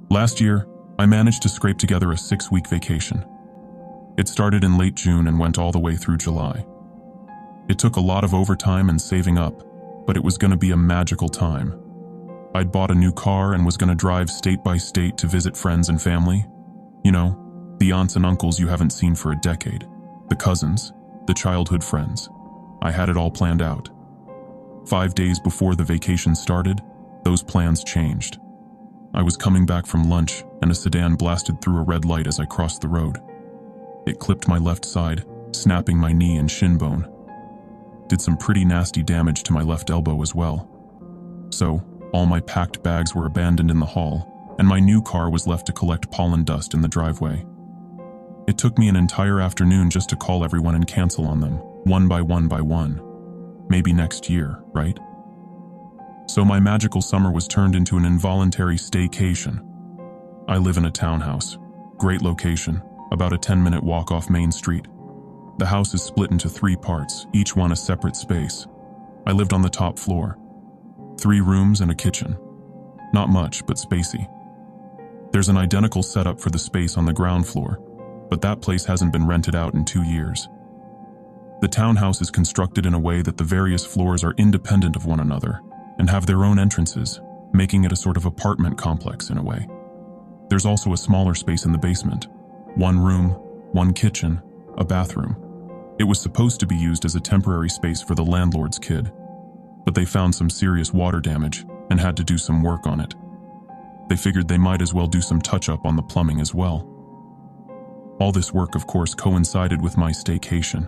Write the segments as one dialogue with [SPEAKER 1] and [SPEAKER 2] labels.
[SPEAKER 1] Last year, I managed to scrape together a 6-week vacation. It started in late June and went all the way through July. It took a lot of overtime and saving up, but it was going to be a magical time. I'd bought a new car and was going to drive state by state to visit friends and family. You know, the aunts and uncles you haven't seen for a decade, the cousins, the childhood friends. I had it all planned out. 5 days before the vacation started, those plans changed. I was coming back from lunch and a sedan blasted through a red light as I crossed the road. It clipped my left side, snapping my knee and shin bone. Did some pretty nasty damage to my left elbow as well. So, all my packed bags were abandoned in the hall, and my new car was left to collect pollen dust in the driveway. It took me an entire afternoon just to call everyone and cancel on them, one by one. Maybe next year, right? So my magical summer was turned into an involuntary staycation. I live in a townhouse, great location, about a 10-minute walk off Main Street. The house is split into 3 parts, each one a separate space. I lived on the top floor. 3 rooms and a kitchen. Not much, but spacey. There's an identical setup for the space on the ground floor, but that place hasn't been rented out in 2 years. The townhouse is constructed in a way that the various floors are independent of one another and have their own entrances, making it a sort of apartment complex in a way. There's also a smaller space in the basement. 1 room, 1 kitchen, a bathroom. It was supposed to be used as a temporary space for the landlord's kid, but they found some serious water damage and had to do some work on it. They figured they might as well do some touch-up on the plumbing as well. All this work, of course, coincided with my staycation.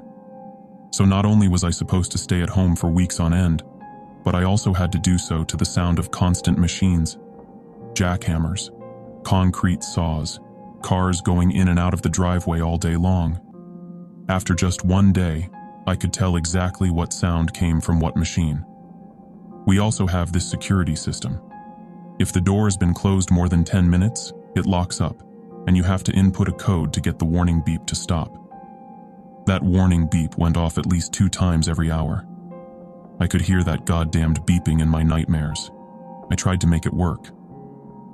[SPEAKER 1] So not only was I supposed to stay at home for weeks on end, but I also had to do so to the sound of constant machines, jackhammers, concrete saws, cars going in and out of the driveway all day long. After just 1 day, I could tell exactly what sound came from what machine. We also have this security system. If the door has been closed more than 10 minutes, it locks up, and you have to input a code to get the warning beep to stop. That warning beep went off at least 2 times every hour. I could hear that goddamned beeping in my nightmares. I tried to make it work.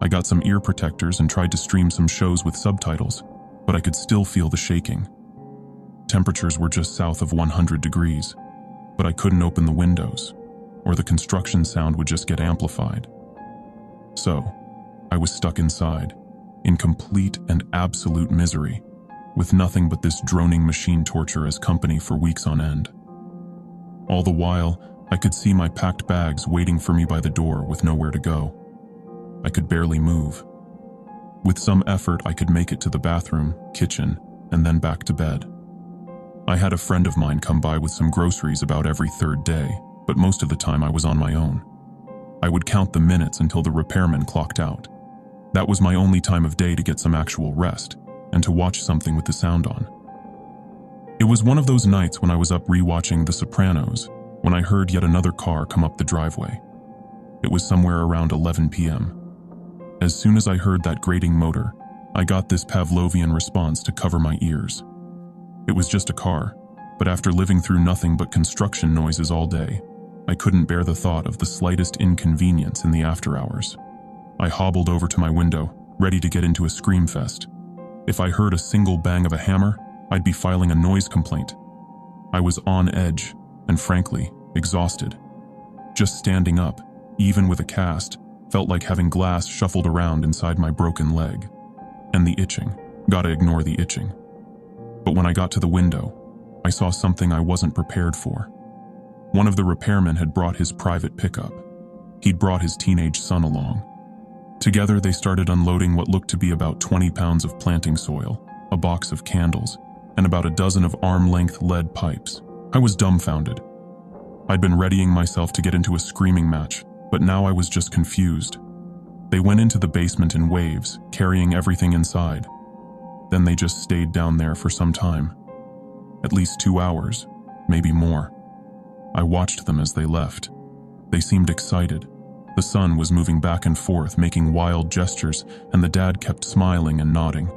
[SPEAKER 1] I got some ear protectors and tried to stream some shows with subtitles, but I could still feel the shaking. Temperatures were just south of 100 degrees, but I couldn't open the windows, or the construction sound would just get amplified. So, I was stuck inside, in complete and absolute misery, with nothing but this droning machine torture as company for weeks on end. All the while, I could see my packed bags waiting for me by the door with nowhere to go. I could barely move. With some effort, I could make it to the bathroom, kitchen, and then back to bed. I had a friend of mine come by with some groceries about every 3rd day, but most of the time I was on my own. I would count the minutes until the repairman clocked out. That was my only time of day to get some actual rest, and to watch something with the sound on. It was one of those nights when I was up rewatching The Sopranos, when I heard yet another car come up the driveway. It was somewhere around 11 p.m. As soon as I heard that grating motor, I got this Pavlovian response to cover my ears. It was just a car, but after living through nothing but construction noises all day, I couldn't bear the thought of the slightest inconvenience in the after hours. I hobbled over to my window, ready to get into a scream fest. If I heard a single bang of a hammer, I'd be filing a noise complaint. I was on edge, and frankly, exhausted. Just standing up, even with a cast, felt like having glass shuffled around inside my broken leg. And the itching. Gotta ignore the itching. But when I got to the window, I saw something I wasn't prepared for. One of the repairmen had brought his private pickup. He'd brought his teenage son along. Together, they started unloading what looked to be about 20 pounds of planting soil, a box of candles, and about a dozen of arm-length lead pipes. I was dumbfounded. I'd been readying myself to get into a screaming match, but now I was just confused. They went into the basement in waves, carrying everything inside. Then they just stayed down there for some time. At least 2 hours, maybe more. I watched them as they left. They seemed excited. The son was moving back and forth, making wild gestures, and the dad kept smiling and nodding.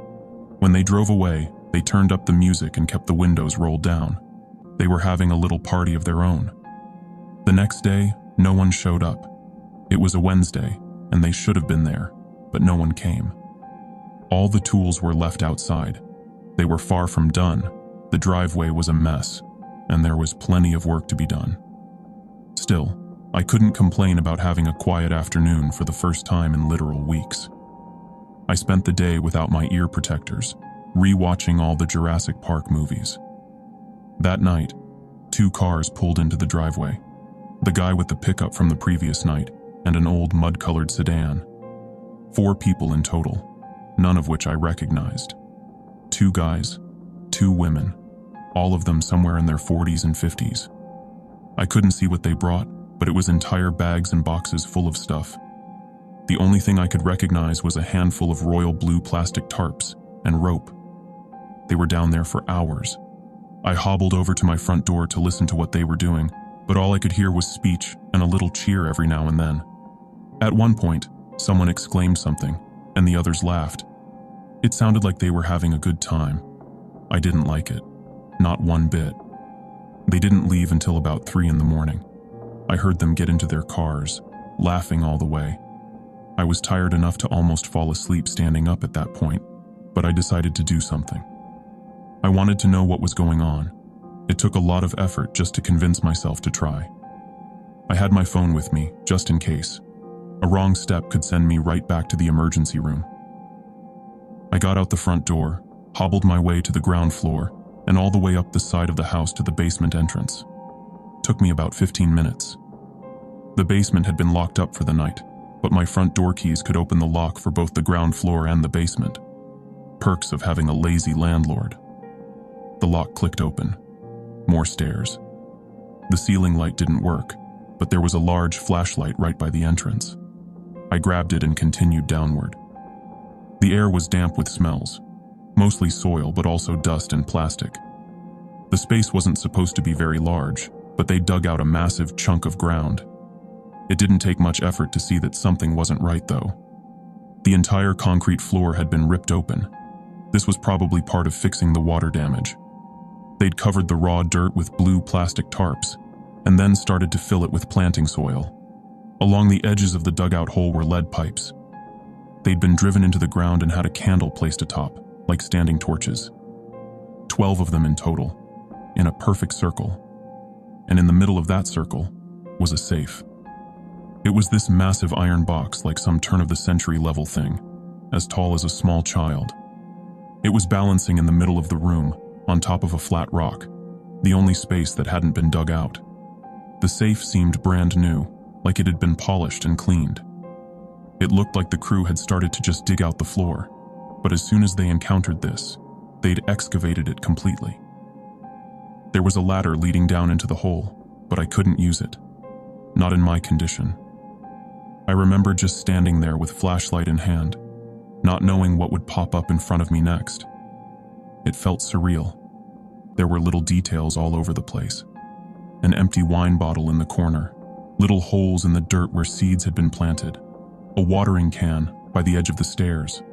[SPEAKER 1] When they drove away, they turned up the music and kept the windows rolled down. They were having a little party of their own. The next day, no one showed up. It was a Wednesday, and they should have been there, but no one came. All the tools were left outside. They were far from done. The driveway was a mess, and there was plenty of work to be done. Still, I couldn't complain about having a quiet afternoon for the first time in literal weeks. I spent the day without my ear protectors, re-watching all the Jurassic Park movies. That night, 2 cars pulled into the driveway. The guy with the pickup from the previous night, and an old mud-colored sedan. 4 people in total, none of which I recognized. 2 guys, 2 women, all of them somewhere in their 40s and 50s. I couldn't see what they brought, but it was entire bags and boxes full of stuff. The only thing I could recognize was a handful of royal blue plastic tarps and rope. They were down there for hours. I hobbled over to my front door to listen to what they were doing, but all I could hear was speech and a little cheer every now and then. At one point, someone exclaimed something, and the others laughed. It sounded like they were having a good time. I didn't like it. Not one bit. They didn't leave until about 3 in the morning. I heard them get into their cars, laughing all the way. I was tired enough to almost fall asleep standing up at that point, but I decided to do something. I wanted to know what was going on. It took a lot of effort just to convince myself to try. I had my phone with me, just in case. A wrong step could send me right back to the emergency room. I got out the front door, hobbled my way to the ground floor, and all the way up the side of the house to the basement entrance. Took me about 15 minutes. The basement had been locked up for the night, but my front door keys could open the lock for both the ground floor and the basement. Perks of having a lazy landlord. The lock clicked open. More stairs. The ceiling light didn't work, but there was a large flashlight right by the entrance. I grabbed it and continued downward. The air was damp with smells, mostly soil but also dust and plastic. The space wasn't supposed to be very large, but they dug out a massive chunk of ground. It didn't take much effort to see that something wasn't right, though. The entire concrete floor had been ripped open. This was probably part of fixing the water damage. They'd covered the raw dirt with blue plastic tarps, and then started to fill it with planting soil. Along the edges of the dugout hole were lead pipes. They'd been driven into the ground and had a candle placed atop, like standing torches. 12 of them in total, in a perfect circle. And in the middle of that circle was a safe. It was this massive iron box like some turn-of-the-century level thing, as tall as a small child. It was balancing in the middle of the room, on top of a flat rock, the only space that hadn't been dug out. The safe seemed brand new, like it had been polished and cleaned. It looked like the crew had started to just dig out the floor, but as soon as they encountered this, they'd excavated it completely. There was a ladder leading down into the hole, but I couldn't use it. Not in my condition. I remember just standing there with flashlight in hand, not knowing what would pop up in front of me next. It felt surreal. There were little details all over the place. An empty wine bottle in the corner, little holes in the dirt where seeds had been planted, a watering can by the edge of the stairs.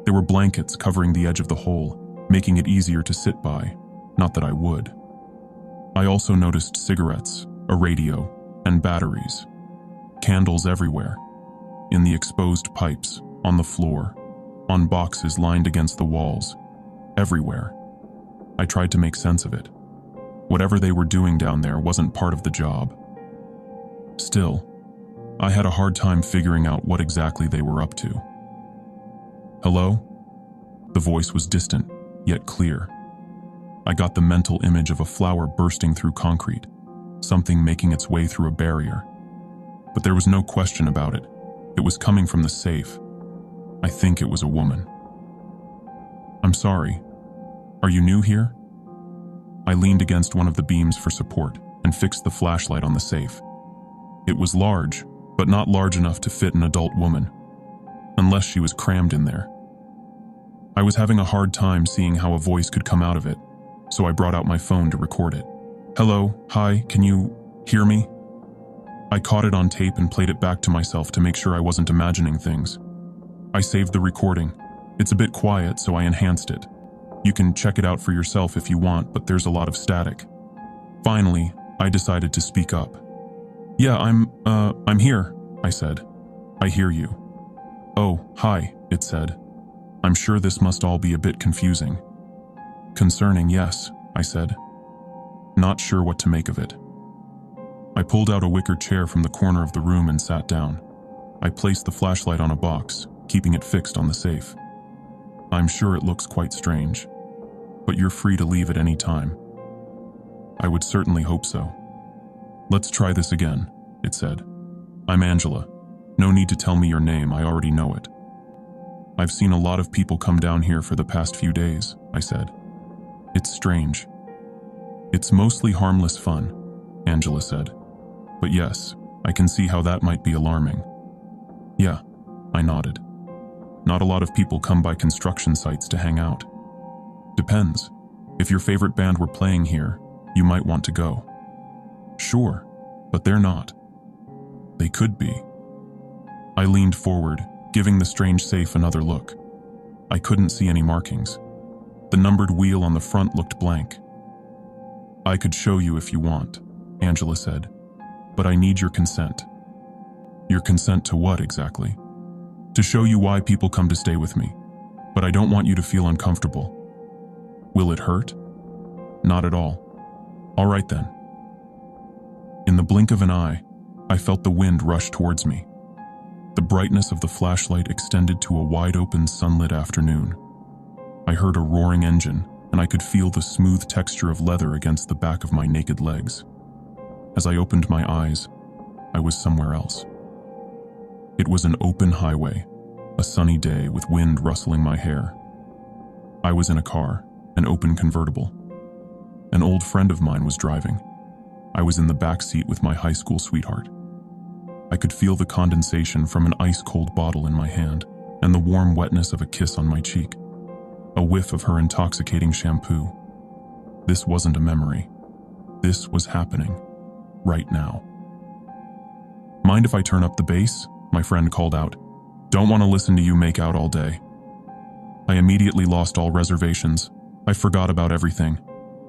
[SPEAKER 1] There were blankets covering the edge of the hole, making it easier to sit by, not that I would. I also noticed cigarettes, a radio, and batteries. Candles everywhere. In the exposed pipes, on the floor, on boxes lined against the walls. Everywhere. I tried to make sense of it. Whatever they were doing down there wasn't part of the job. Still, I had a hard time figuring out what exactly they were up to. Hello? The voice was distant, yet clear. I got the mental image of a flower bursting through concrete, something making its way through a barrier. But there was no question about it. It was coming from the safe. I think it was a woman. I'm sorry. Are you new here? I leaned against one of the beams for support and fixed the flashlight on the safe. It was large, but not large enough to fit an adult woman, unless she was crammed in there. I was having a hard time seeing how a voice could come out of it, so I brought out my phone to record it. Hello, hi, can you hear me? I caught it on tape and played it back to myself to make sure I wasn't imagining things. I saved the recording. It's a bit quiet, so I enhanced it. You can check it out for yourself if you want, but there's a lot of static. Finally, I decided to speak up. Yeah, I'm here, I said. I hear you. Oh, hi, it said. I'm sure this must all be a bit confusing. Concerning, yes, I said, not sure what to make of it. I pulled out a wicker chair from the corner of the room and sat down. I placed the flashlight on a box, keeping it fixed on the safe. I'm sure it looks quite strange, but you're free to leave at any time. I would certainly hope so. Let's try this again, it said. I'm Angela. No need to tell me your name, I already know it. I've seen a lot of people come down here for the past few days, I said. It's strange. It's mostly harmless fun, Angela said. But yes, I can see how that might be alarming. Yeah, I nodded. Not a lot of people come by construction sites to hang out. Depends. If your favorite band were playing here, you might want to go. Sure, but they're not. They could be. I leaned forward, giving the strange safe another look. I couldn't see any markings. The numbered wheel on the front looked blank. I could show you if you want, Angela said, but I need your consent. Your consent to what exactly? To show you why people come to stay with me, but I don't want you to feel uncomfortable. Will it hurt? Not at all. All right then. In the blink of an eye, I felt the wind rush towards me. The brightness of the flashlight extended to a wide-open sunlit afternoon. I heard a roaring engine, and I could feel the smooth texture of leather against the back of my naked legs. As I opened my eyes, I was somewhere else. It was an open highway, a sunny day with wind rustling my hair. I was in a car, an open convertible. An old friend of mine was driving. I was in the back seat with my high school sweetheart. I could feel the condensation from an ice-cold bottle in my hand and the warm wetness of a kiss on my cheek. A whiff of her intoxicating shampoo. This wasn't a memory. This was happening, right now. Mind if I turn up the bass? My friend called out. Don't want to listen to you make out all day. I immediately lost all reservations. I forgot about everything.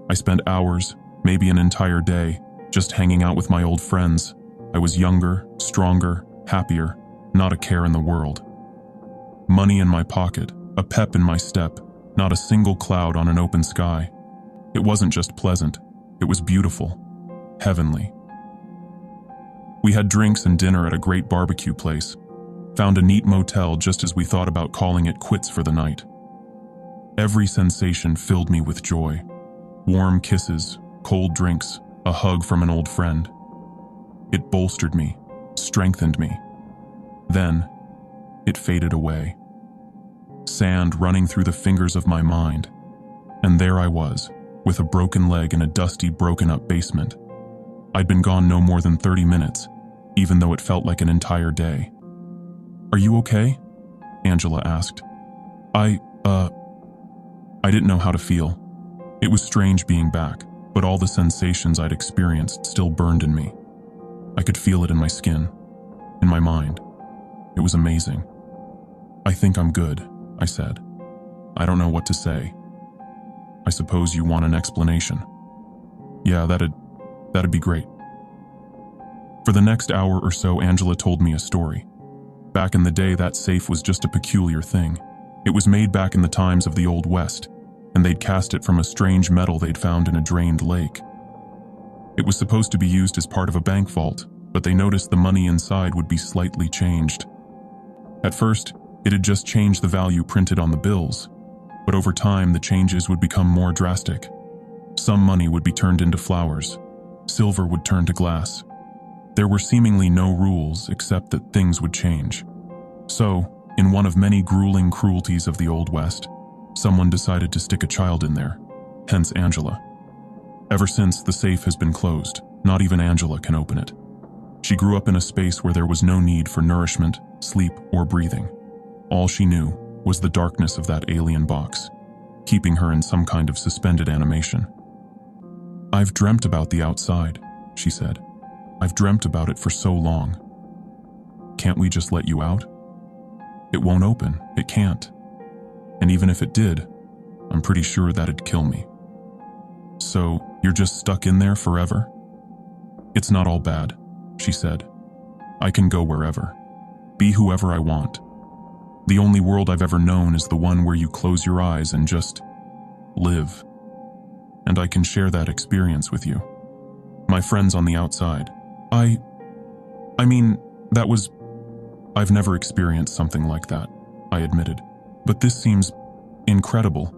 [SPEAKER 1] I spent hours, maybe an entire day, just hanging out with my old friends. I was younger, stronger, happier, not a care in the world. Money in my pocket, a pep in my step, not a single cloud on an open sky. It wasn't just pleasant, it was beautiful, heavenly. We had drinks and dinner at a great barbecue place, found a neat motel just as we thought about calling it quits for the night. Every sensation filled me with joy. Warm kisses, cold drinks, a hug from an old friend. It bolstered me, strengthened me. Then, it faded away. Sand running through the fingers of my mind. And there I was, with a broken leg in a dusty, broken-up basement. I'd been gone no more than 30 minutes, even though it felt like an entire day. Are you okay? Angela asked. I didn't know how to feel. It was strange being back, but all the sensations I'd experienced still burned in me. I could feel it in my skin, in my mind. It was amazing. I think I'm good, I said. I don't know what to say. I suppose you want an explanation. Yeah, that'd be great. For the next hour or so, Angela told me a story. Back in the day, that safe was just a peculiar thing. It was made back in the times of the Old West, and they'd cast it from a strange metal they'd found in a drained lake. It was supposed to be used as part of a bank vault, but they noticed the money inside would be slightly changed. At first, it had just changed the value printed on the bills, but over time the changes would become more drastic. Some money would be turned into flowers, silver would turn to glass. There were seemingly no rules except that things would change. So, in one of many grueling cruelties of the Old West, someone decided to stick a child in there, hence Angela. Ever since, the safe has been closed. Not even Angela can open it. She grew up in a space where there was no need for nourishment, sleep, or breathing. All she knew was the darkness of that alien box, keeping her in some kind of suspended animation. I've dreamt about the outside, she said. I've dreamt about it for so long. Can't we just let you out? It won't open, it can't. And even if it did, I'm pretty sure that'd kill me. So, you're just stuck in there forever? It's not all bad, she said. I can go wherever, be whoever I want. The only world I've ever known is the one where you close your eyes and just live. And I can share that experience with you. My friends on the outside. I mean, I've never experienced something like that, I admitted. But this seems incredible.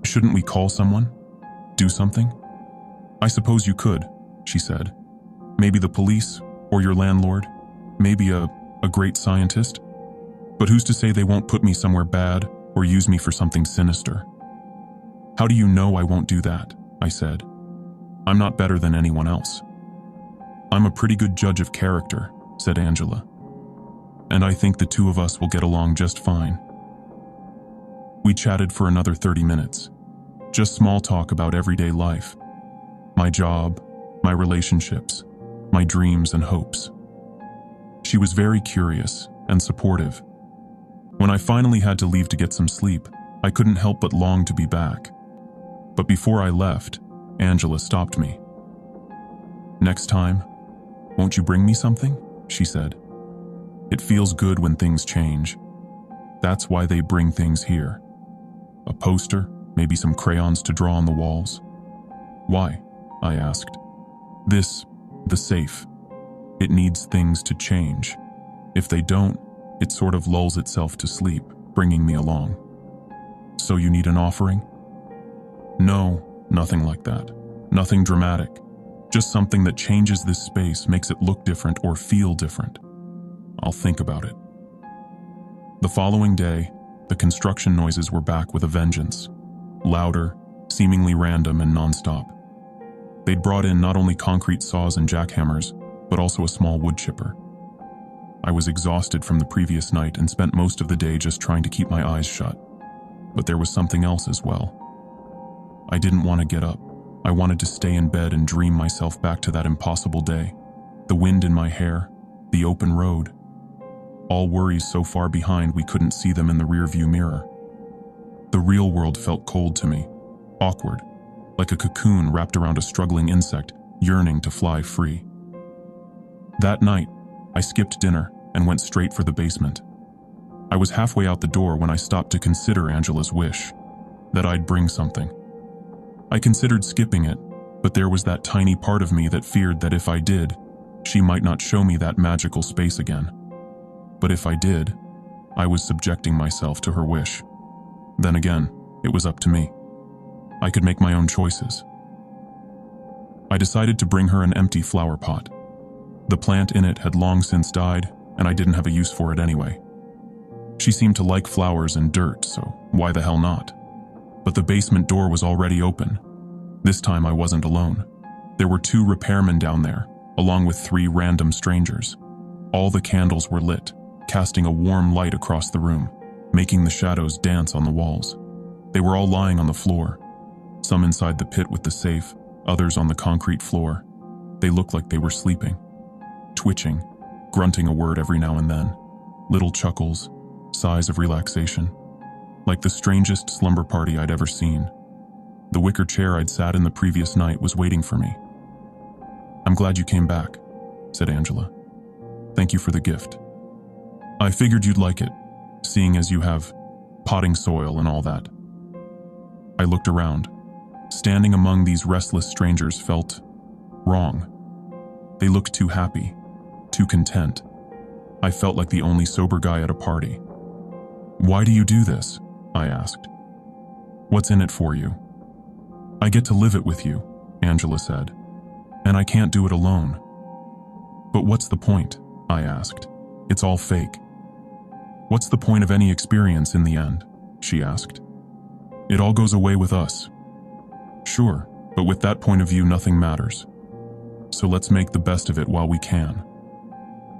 [SPEAKER 1] Shouldn't we call someone? Do something? I suppose you could, she said. Maybe the police, or your landlord, maybe a great scientist. But who's to say they won't put me somewhere bad or use me for something sinister? How do you know I won't do that? I said. I'm not better than anyone else. I'm a pretty good judge of character, said Angela. And I think the two of us will get along just fine. We chatted for another 30 minutes. Just small talk about everyday life. My job, my relationships, my dreams and hopes. She was very curious and supportive. When I finally had to leave to get some sleep, I couldn't help but long to be back. But before I left, Angela stopped me. Next time, won't you bring me something? She said. It feels good when things change. That's why they bring things here. A poster, maybe some crayons to draw on the walls. Why? I asked. The safe. It needs things to change. If they don't, it sort of lulls itself to sleep, bringing me along. So you need an offering? No, nothing like that. Nothing dramatic. Just something that changes this space, makes it look different or feel different. I'll think about it. The following day, the construction noises were back with a vengeance. Louder, seemingly random and nonstop. They'd brought in not only concrete saws and jackhammers, but also a small wood chipper. I was exhausted from the previous night and spent most of the day just trying to keep my eyes shut. But there was something else as well. I didn't want to get up. I wanted to stay in bed and dream myself back to that impossible day. The wind in my hair, the open road. All worries so far behind we couldn't see them in the rearview mirror. The real world felt cold to me, awkward, like a cocoon wrapped around a struggling insect, yearning to fly free. That night, I skipped dinner and went straight for the basement. I was halfway out the door when I stopped to consider Angela's wish, that I'd bring something. I considered skipping it, but there was that tiny part of me that feared that if I did, she might not show me that magical space again. But if I did, I was subjecting myself to her wish. Then again, it was up to me. I could make my own choices. I decided to bring her an empty flower pot. The plant in it had long since died, and I didn't have a use for it anyway. She seemed to like flowers and dirt, so why the hell not? But the basement door was already open. This time I wasn't alone. There were 2 repairmen down there, along with 3 random strangers. All the candles were lit, casting a warm light across the room, making the shadows dance on the walls. They were all lying on the floor, some inside the pit with the safe, others on the concrete floor. They looked like they were sleeping, twitching, grunting a word every now and then, little chuckles, sighs of relaxation, like the strangest slumber party I'd ever seen. The wicker chair I'd sat in the previous night was waiting for me. "I'm glad you came back," said Angela. "Thank you for the gift. I figured you'd like it, seeing as you have potting soil and all that." I looked around. Standing among these restless strangers felt wrong. They looked too happy, too content. I felt like the only sober guy at a party. "Why do you do this?" I asked. "What's in it for you?" "I get to live it with you," Angela said. "And I can't do it alone." "But what's the point?" I asked. "It's all fake." "What's the point of any experience in the end?" she asked. "It all goes away with us." "Sure, but with that point of view nothing matters. So let's make the best of it while we can."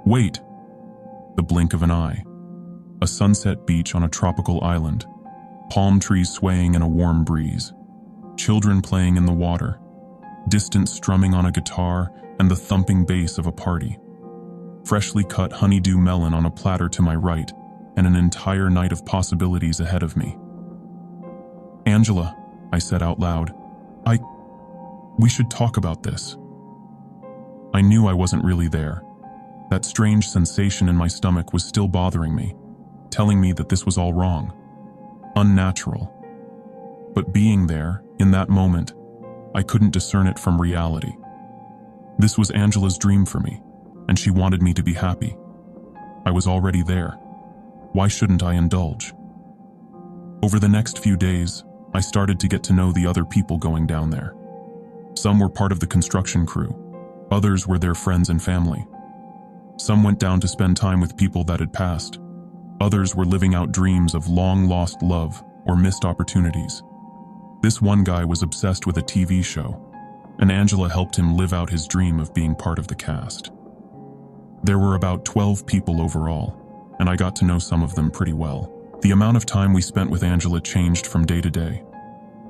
[SPEAKER 1] "Wait!" The blink of an eye. A sunset beach on a tropical island. Palm trees swaying in a warm breeze. Children playing in the water. Distant strumming on a guitar and the thumping bass of a party. Freshly cut honeydew melon on a platter to my right, and an entire night of possibilities ahead of me. "Angela," I said out loud, we should talk about this." I knew I wasn't really there. That strange sensation in my stomach was still bothering me, telling me that this was all wrong, unnatural. But being there, in that moment, I couldn't discern it from reality. This was Angela's dream for me, and she wanted me to be happy. I was already there. Why shouldn't I indulge? Over the next few days, I started to get to know the other people going down there. Some were part of the construction crew. Others were their friends and family. Some went down to spend time with people that had passed. Others were living out dreams of long-lost love or missed opportunities. This one guy was obsessed with a TV show, and Angela helped him live out his dream of being part of the cast. There were about 12 people overall, and I got to know some of them pretty well. The amount of time we spent with Angela changed from day to day.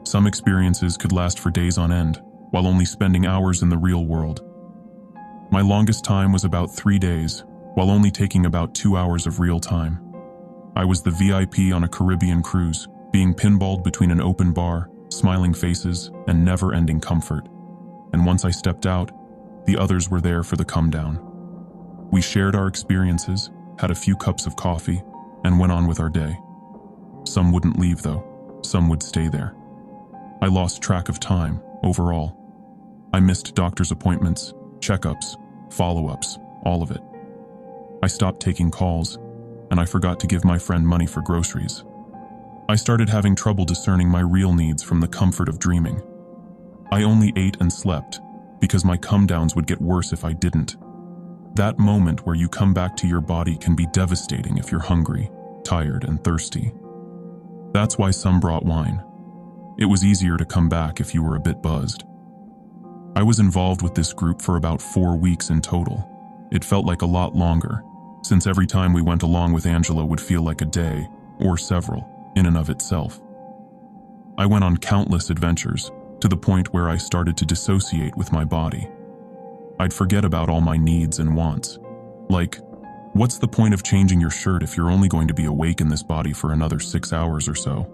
[SPEAKER 1] Some experiences could last for days on end, while only spending hours in the real world. My longest time was about 3 days, while only taking about 2 hours of real time. I was the VIP on a Caribbean cruise, being pinballed between an open bar, smiling faces, and never-ending comfort. And once I stepped out, the others were there for the come-down. We shared our experiences, had a few cups of coffee, and went on with our day. Some wouldn't leave though, some would stay there. I lost track of time, overall. I missed doctor's appointments, checkups, follow-ups, all of it. I stopped taking calls, and I forgot to give my friend money for groceries. I started having trouble discerning my real needs from the comfort of dreaming. I only ate and slept, because my come-downs would get worse if I didn't. That moment where you come back to your body can be devastating if you're hungry, tired, and thirsty. That's why some brought wine. It was easier to come back if you were a bit buzzed. I was involved with this group for about 4 weeks in total. It felt like a lot longer, since every time we went along with Angela would feel like a day, or several, in and of itself. I went on countless adventures, to the point where I started to dissociate with my body. I'd forget about all my needs and wants. Like, what's the point of changing your shirt if you're only going to be awake in this body for another 6 hours or so?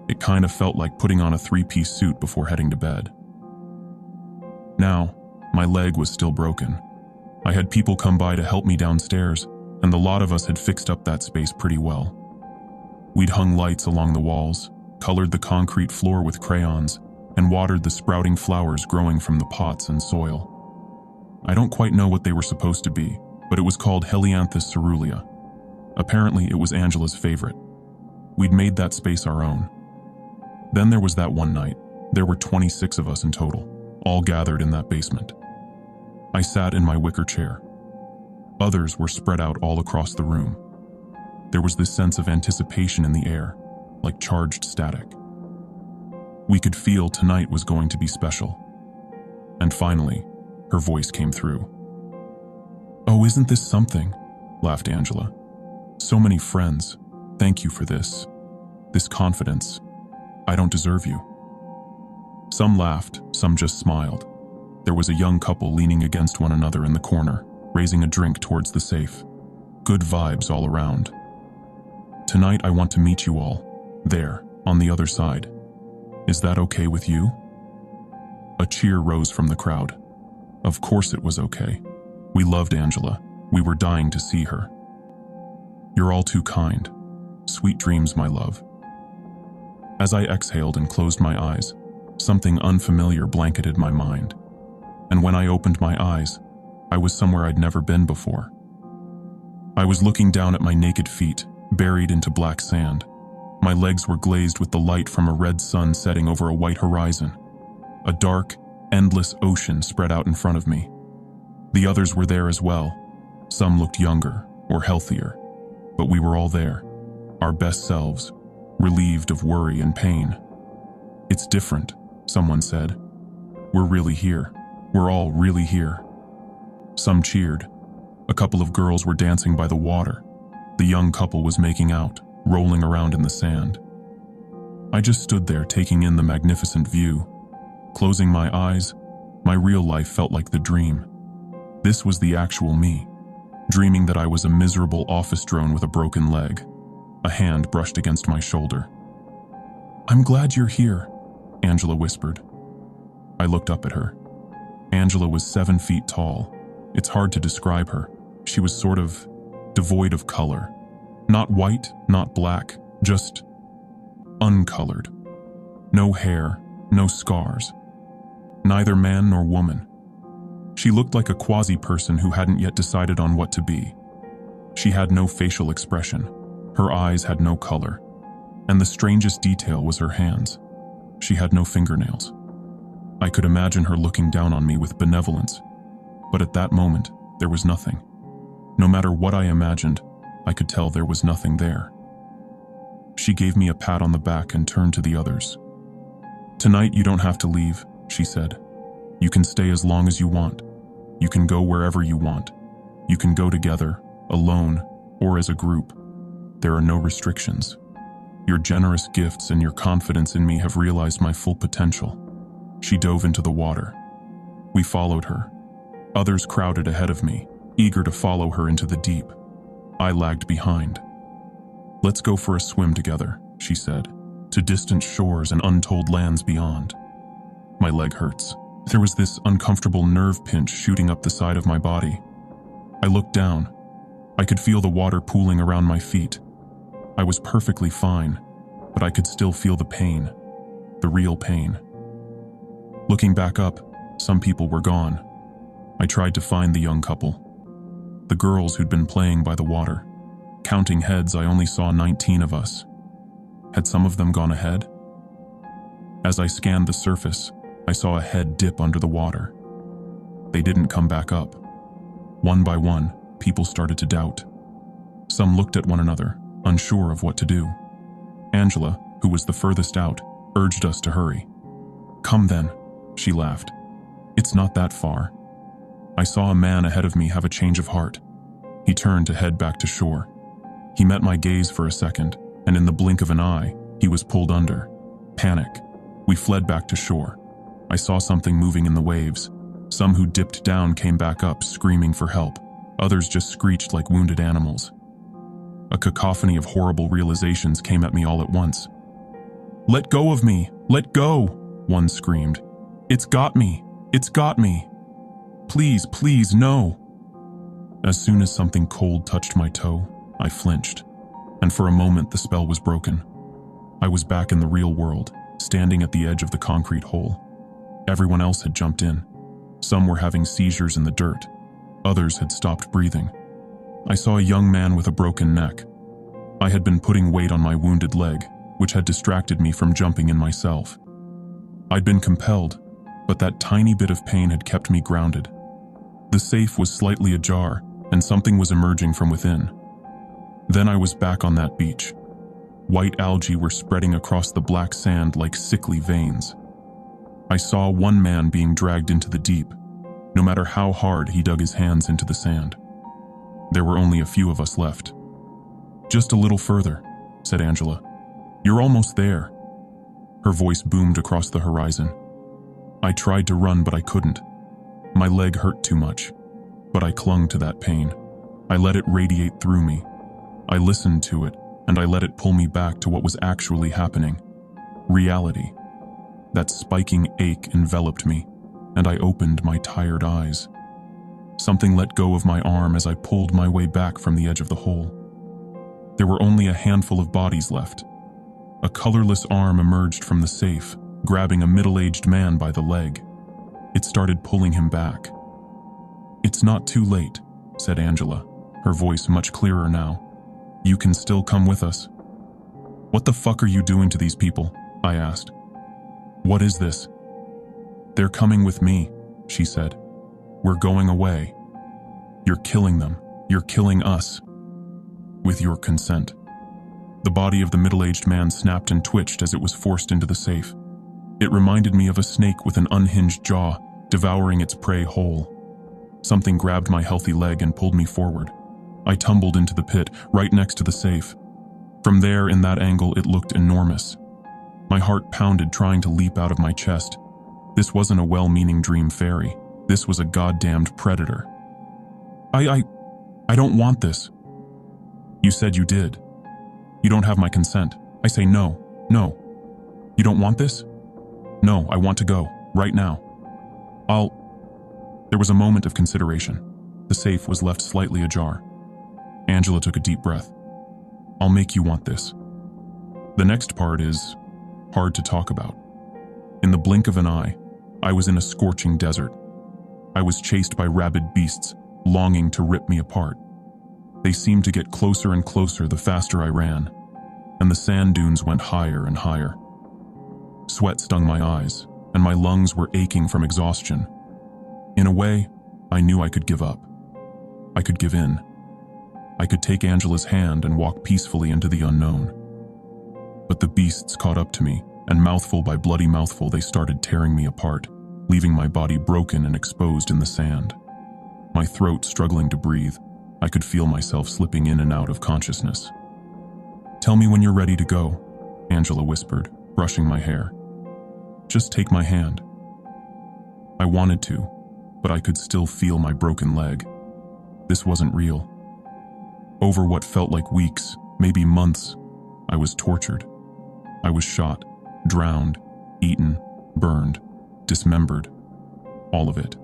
[SPEAKER 1] It kind of felt like putting on a 3-piece suit before heading to bed. Now, my leg was still broken. I had people come by to help me downstairs, and the lot of us had fixed up that space pretty well. We'd hung lights along the walls, colored the concrete floor with crayons, and watered the sprouting flowers growing from the pots and soil. I don't quite know what they were supposed to be, but it was called Helianthus cerulea. Apparently it was Angela's favorite. We'd made that space our own. Then there was that one night. There were 26 of us in total, all gathered in that basement. I sat in my wicker chair. Others were spread out all across the room. There was this sense of anticipation in the air, like charged static. We could feel tonight was going to be special. And finally, her voice came through. "Oh, isn't this something?" laughed Angela. "So many friends. Thank you for this. This confidence. I don't deserve you." Some laughed, some just smiled. There was a young couple leaning against one another in the corner, raising a drink towards the safe. Good vibes all around. "Tonight I want to meet you all, there, on the other side. Is that okay with you?" A cheer rose from the crowd. Of course it was okay. We loved Angela. We were dying to see her. "You're all too kind. Sweet dreams, my love." As I exhaled and closed my eyes, something unfamiliar blanketed my mind. And when I opened my eyes, I was somewhere I'd never been before. I was looking down at my naked feet, buried into black sand. My legs were glazed with the light from a red sun setting over a white horizon. A dark, endless ocean spread out in front of me. The others were there as well. Some looked younger or healthier, but we were all there, our best selves, relieved of worry and pain. "It's different," someone said. "We're really here. We're all really here." Some cheered. A couple of girls were dancing by the water. The young couple was making out, rolling around in the sand. I just stood there taking in the magnificent view. Closing my eyes, my real life felt like the dream. This was the actual me, dreaming that I was a miserable office drone with a broken leg. A hand brushed against my shoulder. "I'm glad you're here," Angela whispered. I looked up at her. Angela was 7 feet tall. It's hard to describe her. She was sort of devoid of color. Not white, not black, just uncolored. No hair, no scars. Neither man nor woman. She looked like a quasi-person who hadn't yet decided on what to be. She had no facial expression. Her eyes had no color. And the strangest detail was her hands. She had no fingernails. I could imagine her looking down on me with benevolence, but at that moment, there was nothing. No matter what I imagined, I could tell there was nothing there. She gave me a pat on the back and turned to the others. "Tonight you don't have to leave," she said. "You can stay as long as you want. You can go wherever you want. You can go together, alone, or as a group. There are no restrictions. Your generous gifts and your confidence in me have realized my full potential." She dove into the water. We followed her. Others crowded ahead of me, eager to follow her into the deep. I lagged behind. "Let's go for a swim together," she said, "to distant shores and untold lands beyond." My leg hurts. There was this uncomfortable nerve pinch shooting up the side of my body. I looked down. I could feel the water pooling around my feet. I was perfectly fine, but I could still feel the pain, the real pain. Looking back up, some people were gone. I tried to find the young couple. The girls who'd been playing by the water. Counting heads, I only saw 19 of us. Had some of them gone ahead? As I scanned the surface, I saw a head dip under the water. They didn't come back up. One by one, people started to doubt. Some looked at one another, unsure of what to do. Angela, who was the furthest out, urged us to hurry. "Come then," she laughed. "It's not that far." I saw a man ahead of me have a change of heart. He turned to head back to shore. He met my gaze for a second, and in the blink of an eye, he was pulled under. Panic. We fled back to shore. I saw something moving in the waves. Some who dipped down came back up, screaming for help. Others just screeched like wounded animals. A cacophony of horrible realizations came at me all at once. "Let go of me! Let go!" one screamed. "It's got me! It's got me! Please, please, no!" As soon as something cold touched my toe, I flinched, and for a moment the spell was broken. I was back in the real world, standing at the edge of the concrete hole. Everyone else had jumped in. Some were having seizures in the dirt. Others had stopped breathing. I saw a young man with a broken neck. I had been putting weight on my wounded leg, which had distracted me from jumping in myself. I'd been compelled, but that tiny bit of pain had kept me grounded. The safe was slightly ajar, and something was emerging from within. Then I was back on that beach. White algae were spreading across the black sand like sickly veins. I saw one man being dragged into the deep, no matter how hard he dug his hands into the sand. There were only a few of us left. "Just a little further," said Angela. "You're almost there." Her voice boomed across the horizon. I tried to run, but I couldn't. My leg hurt too much, but I clung to that pain. I let it radiate through me. I listened to it, and I let it pull me back to what was actually happening. Reality. That spiking ache enveloped me, and I opened my tired eyes. Something let go of my arm as I pulled my way back from the edge of the hole. There were only a handful of bodies left. A colorless arm emerged from the safe, grabbing a middle-aged man by the leg. It started pulling him back. "It's not too late," said Angela, her voice much clearer now. "You can still come with us." "What the fuck are you doing to these people?" I asked. "What is this?" "They're coming with me," she said. "We're going away. You're killing them. You're killing us. With your consent." The body of the middle-aged man snapped and twitched as it was forced into the safe. It reminded me of a snake with an unhinged jaw, devouring its prey whole. Something grabbed my healthy leg and pulled me forward. I tumbled into the pit, right next to the safe. From there, in that angle, it looked enormous. My heart pounded, trying to leap out of my chest. This wasn't a well-meaning dream fairy. This was a goddamned predator. I don't want this." "You said you did. You don't have my consent. I say no, no. You don't want this?" "No, I want to go, right now. There was a moment of consideration. The safe was left slightly ajar. Angela took a deep breath. I'll make you want this. The next part is hard to talk about. In the blink of an eye, I was in a scorching desert. I was chased by rabid beasts, longing to rip me apart. They seemed to get closer and closer the faster I ran, and the sand dunes went higher and higher. Sweat stung my eyes, and my lungs were aching from exhaustion. In a way, I knew I could give up. I could give in. I could take Angela's hand and walk peacefully into the unknown. But the beasts caught up to me, and mouthful by bloody mouthful they started tearing me apart, leaving my body broken and exposed in the sand. My throat struggling to breathe, I could feel myself slipping in and out of consciousness. "Tell me when you're ready to go," Angela whispered, brushing my hair. "Just take my hand." I wanted to, but I could still feel my broken leg. This wasn't real. Over what felt like weeks, maybe months, I was tortured. I was shot, drowned, eaten, burned, dismembered. All of it.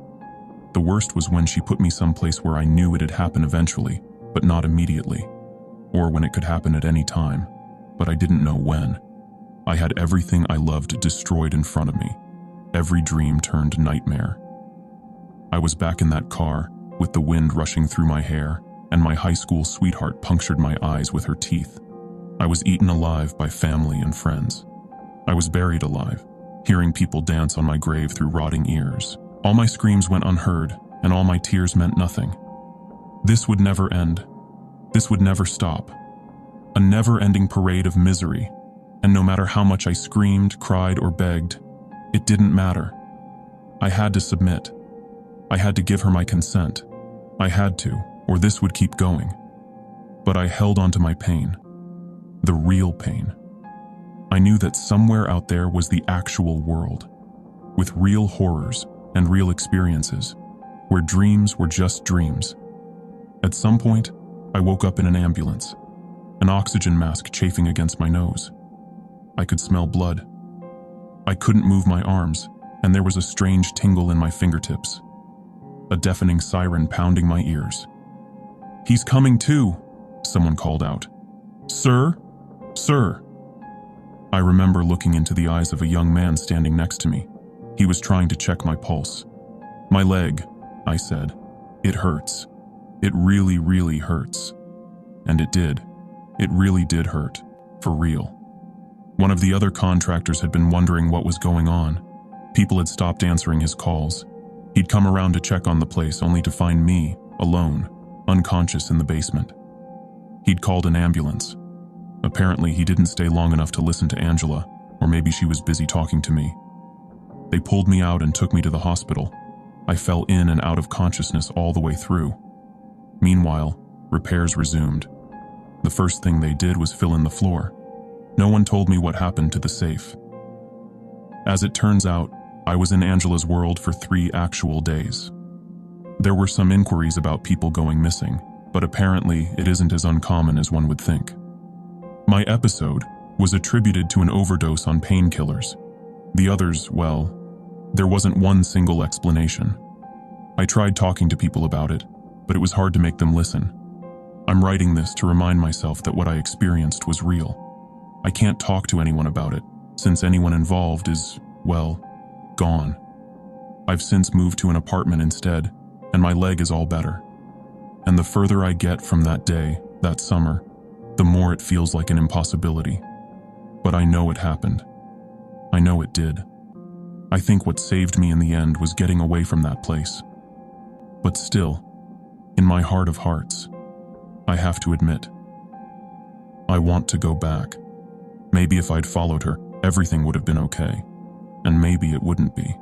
[SPEAKER 1] The worst was when she put me someplace where I knew it'd happen eventually, but not immediately. Or when it could happen at any time, but I didn't know when. I had everything I loved destroyed in front of me. Every dream turned nightmare. I was back in that car, with the wind rushing through my hair, and my high school sweetheart punctured my eyes with her teeth. I was eaten alive by family and friends. I was buried alive, hearing people dance on my grave through rotting ears. All my screams went unheard, and all my tears meant nothing. This would never end. This would never stop. A never-ending parade of misery, and no matter how much I screamed, cried, or begged, it didn't matter. I had to submit. I had to give her my consent. I had to, or this would keep going. But I held on to my pain. The real pain. I knew that somewhere out there was the actual world, with real horrors and real experiences, where dreams were just dreams. At some point, I woke up in an ambulance, an oxygen mask chafing against my nose. I could smell blood. I couldn't move my arms, and there was a strange tingle in my fingertips. A deafening siren pounding my ears. "He's coming too," someone called out. "Sir? Sir?" I remember looking into the eyes of a young man standing next to me. He was trying to check my pulse. "My leg," I said. "It hurts. It really, really hurts." And it did. It really did hurt. For real. One of the other contractors had been wondering what was going on. People had stopped answering his calls. He'd come around to check on the place only to find me, alone, unconscious in the basement. He'd called an ambulance. Apparently, he didn't stay long enough to listen to Angela, or maybe she was busy talking to me. They pulled me out and took me to the hospital. I fell in and out of consciousness all the way through. Meanwhile, repairs resumed. The first thing they did was fill in the floor. No one told me what happened to the safe. As it turns out, I was in Angela's world for 3 actual days. There were some inquiries about people going missing, but apparently it isn't as uncommon as one would think. My episode was attributed to an overdose on painkillers. The others, well, there wasn't one single explanation. I tried talking to people about it, but it was hard to make them listen. I'm writing this to remind myself that what I experienced was real. I can't talk to anyone about it, since anyone involved is, well, gone. I've since moved to an apartment instead, and my leg is all better. And the further I get from that day, that summer, the more it feels like an impossibility. But I know it happened. I know it did. I think what saved me in the end was getting away from that place. But still, in my heart of hearts, I have to admit, I want to go back. Maybe if I'd followed her, everything would have been okay. And maybe it wouldn't be.